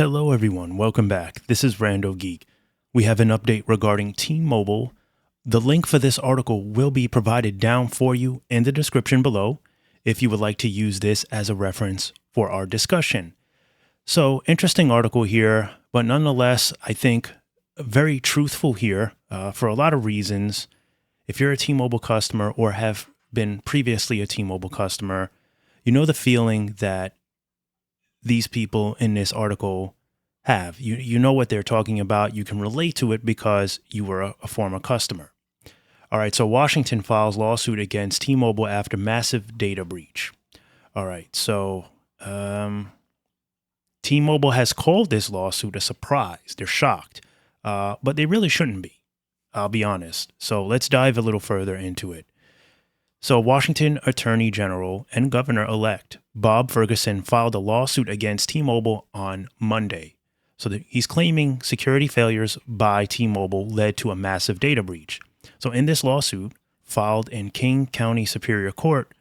Hello everyone, welcome back. This is Rando Geek. We have an update regarding T-Mobile. The link for this article will be provided down for you in the description below if you would like to use this as a reference for our discussion. So, interesting article here, but nonetheless, I think very truthful here for a lot of reasons. If you're a T-Mobile customer or have been previously a T-Mobile customer, you know the feeling that these people in this article have. You know what they're talking about. You can relate to it because you were a former customer. All right, so Washington files lawsuit against T-Mobile after massive data breach. All right, so T-Mobile has called this lawsuit a surprise. They're shocked, but they really shouldn't be. I'll be honest. So let's dive a little further into it. So Washington Attorney General and Governor-elect Bob Ferguson filed a lawsuit against T-Mobile on Monday. So he's claiming security failures by T-Mobile led to a massive data breach. So in this lawsuit, filed in King County Superior Court,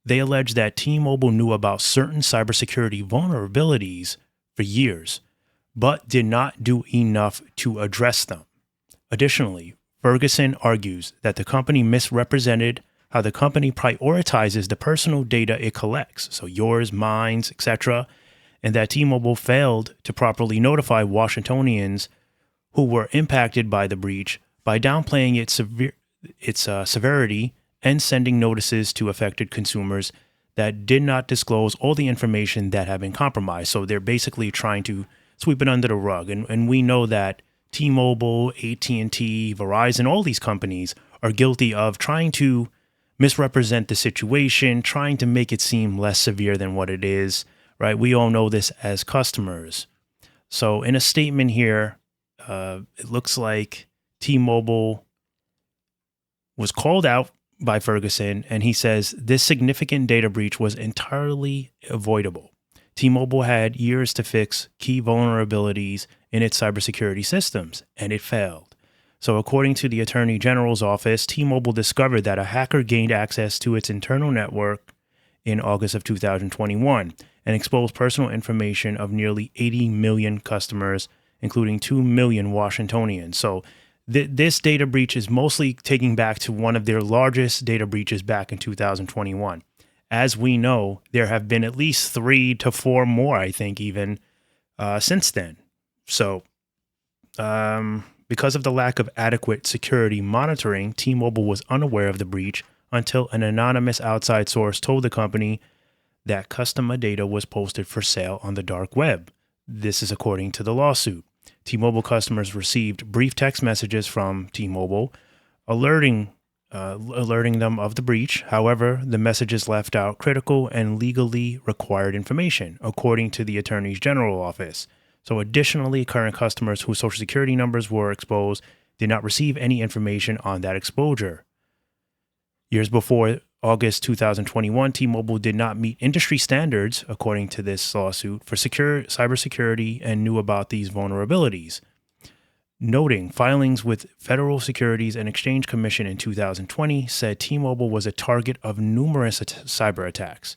they allege that T-Mobile knew about certain cybersecurity vulnerabilities for years, but did not do enough to address them. Additionally, Ferguson argues that the company misrepresented how the company prioritizes the personal data it collects, so yours, mine, etc., and that T-Mobile failed to properly notify Washingtonians who were impacted by the breach by downplaying its severity and sending notices to affected consumers that did not disclose all the information that had been compromised. So they're basically trying to sweep it under the rug. And we know that T-Mobile, at&t, Verizon, all these companies are guilty of trying to misrepresent the situation, trying to make it seem less severe than what it is, right? We all know this as customers. So in a statement here, it looks like T-Mobile was called out by Ferguson, and he says this significant data breach was entirely avoidable. T-Mobile had years to fix key vulnerabilities in its cybersecurity systems, and it failed. So according to the Attorney General's office, T-Mobile discovered that a hacker gained access to its internal network in August of 2021 and exposed personal information of nearly 80 million customers, including 2 million Washingtonians. So this data breach is mostly taking back to one of their largest data breaches back in 2021. As we know, there have been at least 3 to 4 more, I think, even since then. So, because of the lack of adequate security monitoring, T-Mobile was unaware of the breach until an anonymous outside source told the company that customer data was posted for sale on the dark web. This is according to the lawsuit. T-Mobile customers received brief text messages from T-Mobile alerting them of the breach. However, the messages left out critical and legally required information, according to the Attorney General's office. So additionally, current customers whose social security numbers were exposed did not receive any information on that exposure. Years before August 2021, T-Mobile did not meet industry standards, according to this lawsuit, for cybersecurity and knew about these vulnerabilities. Noting filings with Federal Securities and Exchange Commission in 2020 said T-Mobile was a target of numerous cyber attacks.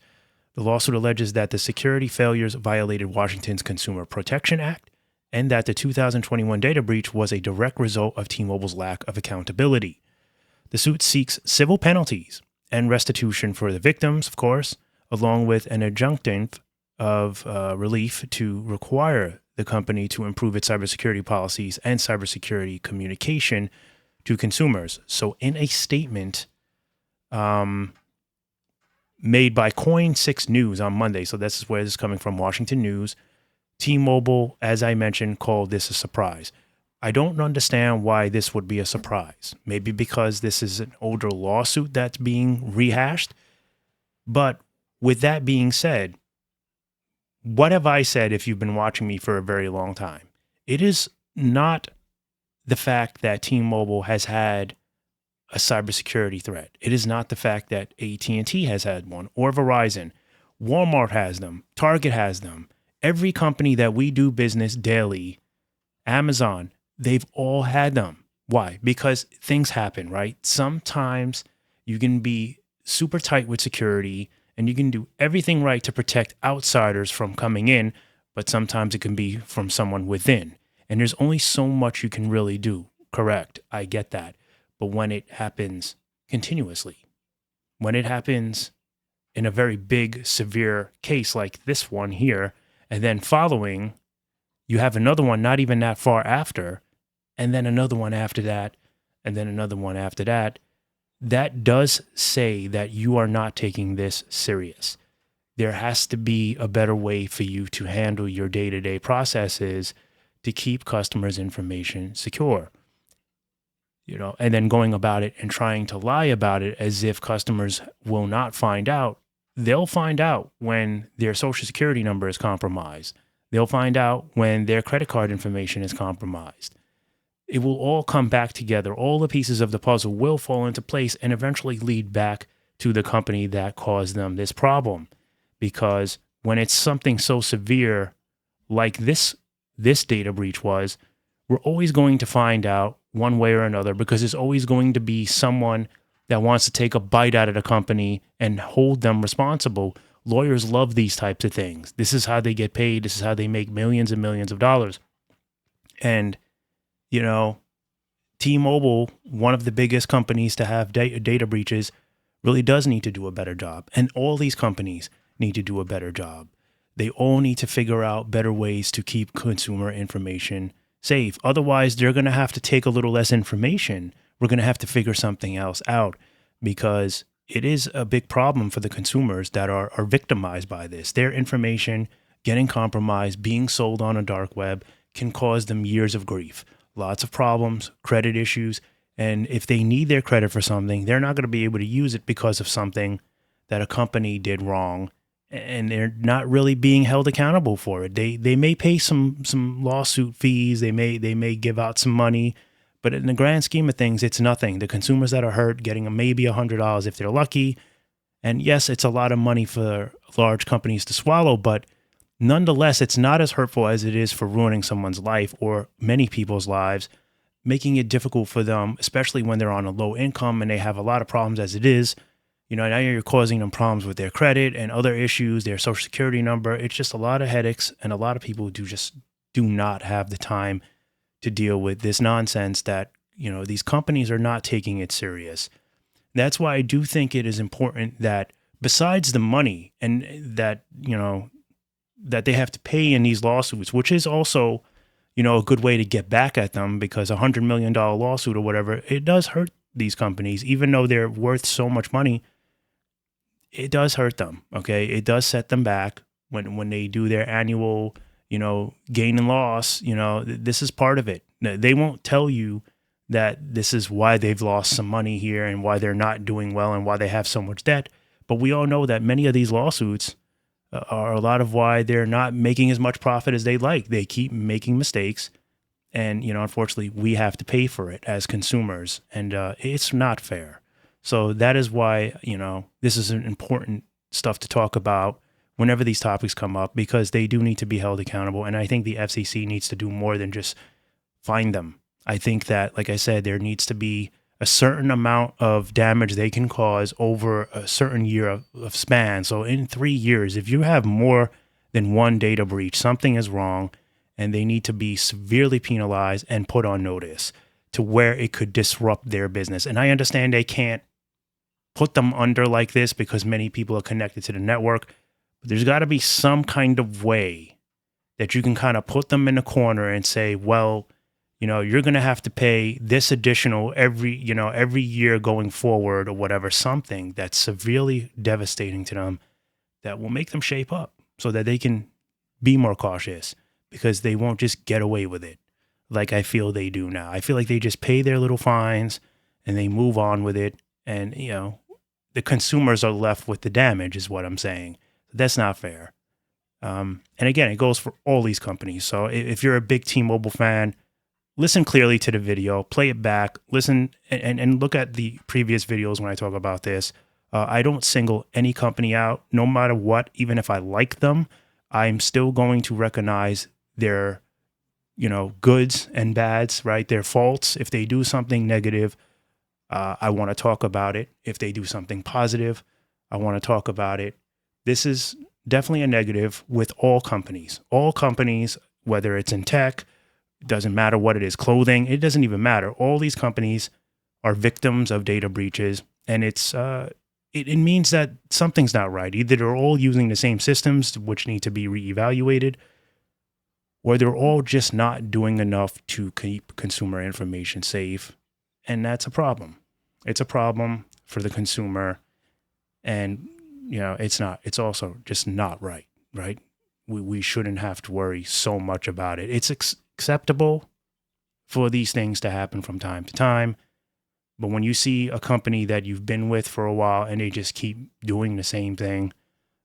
The lawsuit alleges that the security failures violated Washington's Consumer Protection Act and that the 2021 data breach was a direct result of T-Mobile's lack of accountability. The suit seeks civil penalties and restitution for the victims, of course, along with an adjunctive of relief to require the company to improve its cybersecurity policies and cybersecurity communication to consumers. So in a statement, made by Coin6 News on Monday. So this is where this is coming from, Washington News. T-Mobile, as I mentioned, called this a surprise. I don't understand why this would be a surprise. Maybe because this is an older lawsuit that's being rehashed. But with that being said, what have I said if you've been watching me for a very long time? It is not the fact that T-Mobile has had a cybersecurity threat. It is not the fact that AT&T has had one or Verizon. Walmart has them. Target has them. Every company that we do business daily, Amazon, they've all had them. Why? Because things happen, right? Sometimes you can be super tight with security and you can do everything right to protect outsiders from coming in. but sometimes it can be from someone within. And there's only so much you can really do. Correct. I get that. But when it happens continuously, when it happens in a very big, severe case like this one here, and then following, you have another one not even that far after, and then another one after that, and then another one after that, that does say that you are not taking this serious. There has to be a better way for you to handle your day-to-day processes to keep customers' information secure. And then going about it and trying to lie about it as if customers will not find out. They'll find out when their social security number is compromised. They'll find out when their credit card information is compromised. It will all come back together. All the pieces of the puzzle will fall into place and eventually lead back to the company that caused them this problem. Because when it's something so severe like this data breach was, we're always going to find out one way or another, because there's always going to be someone that wants to take a bite out of the company and hold them responsible. Lawyers love these types of things. This is how they get paid. This is how they make millions and millions of dollars. And, T-Mobile, one of the biggest companies to have data breaches, really does need to do a better job. And all these companies need to do a better job. They all need to figure out better ways to keep consumer information safe. Otherwise, they're going to have to take a little less information. We're going to have to figure something else out, because it is a big problem for the consumers that are victimized by this. Their information getting compromised, being sold on a dark web, can cause them years of grief, lots of problems, credit issues. And if they need their credit for something, they're not going to be able to use it because of something that a company did wrong, and they're not really being held accountable for it. They may pay some lawsuit fees, they may give out some money, but in the grand scheme of things, it's nothing. The consumers that are hurt getting maybe $100 if they're lucky. And yes, it's a lot of money for large companies to swallow, but nonetheless, it's not as hurtful as it is for ruining someone's life or many people's lives, making it difficult for them, especially when they're on a low income and they have a lot of problems as it is. Now you're causing them problems with their credit and other issues, their social security number. It's just a lot of headaches, and a lot of people do not have the time to deal with this nonsense that, these companies are not taking it serious. That's why I do think it is important that, besides the money and that, that they have to pay in these lawsuits, which is also, a good way to get back at them, because $100 million lawsuit or whatever, it does hurt these companies, even though they're worth so much money. It does hurt them, okay? It does set them back when they do their annual, gain and loss. This is part of it. They won't tell you that this is why they've lost some money here and why they're not doing well and why they have so much debt. But we all know that many of these lawsuits are a lot of why they're not making as much profit as they'd like. They keep making mistakes. And, unfortunately, we have to pay for it as consumers. And it's not fair. So that is why, this is an important stuff to talk about whenever these topics come up, because they do need to be held accountable. And I think the FCC needs to do more than just fine them. I think that, like I said, there needs to be a certain amount of damage they can cause over a certain year of span. So in 3 years, if you have more than one data breach, something is wrong, and they need to be severely penalized and put on notice to where it could disrupt their business. And I understand they can't put them under like this because many people are connected to the network, but there's got to be some kind of way that you can kind of put them in a corner and say, well, you're going to have to pay this additional every year going forward, or whatever, something that's severely devastating to them that will make them shape up so that they can be more cautious, because they won't just get away with it like I feel they do now. I feel like they just pay their little fines and they move on with it. And, the consumers are left with the damage, is what I'm saying. That's not fair. And again, it goes for all these companies. So if you're a big T-Mobile fan, listen clearly to the video, play it back, listen and look at the previous videos when I talk about this. I don't single any company out, no matter what. Even if I like them, I'm still going to recognize their, goods and bads, right? Their faults. If they do something negative, I want to talk about it. If they do something positive, I want to talk about it. This is definitely a negative with all companies. All companies, whether it's in tech, doesn't matter what it is, clothing, it doesn't even matter. All these companies are victims of data breaches, and it means that something's not right. Either they're all using the same systems, which need to be reevaluated, or they're all just not doing enough to keep consumer information safe, and that's a problem. It's a problem for the consumer, and it's also just not right. Right? We shouldn't have to worry so much about it. It's acceptable for these things to happen from time to time. But when you see a company that you've been with for a while and they just keep doing the same thing,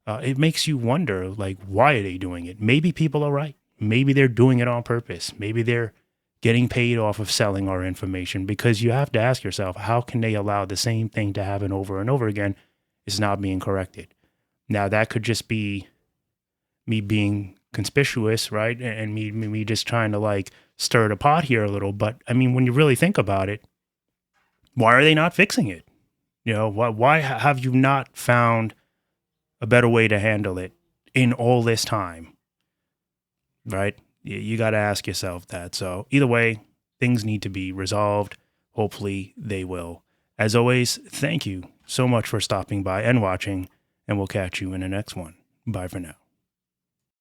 it makes you wonder, like, why are they doing it? Maybe people are right. Maybe they're doing it on purpose. Maybe they're getting paid off of selling our information, because you have to ask yourself, how can they allow the same thing to happen over and over again? It's not being corrected. Now, that could just be me being conspicuous, right? And me just trying to like stir the pot here a little. But I mean, when you really think about it, why are they not fixing it? Why have you not found a better way to handle it in all this time? Right? You got to ask yourself that. So either way, things need to be resolved. Hopefully they will. As always, thank you so much for stopping by and watching, and we'll catch you in the next one. Bye for now.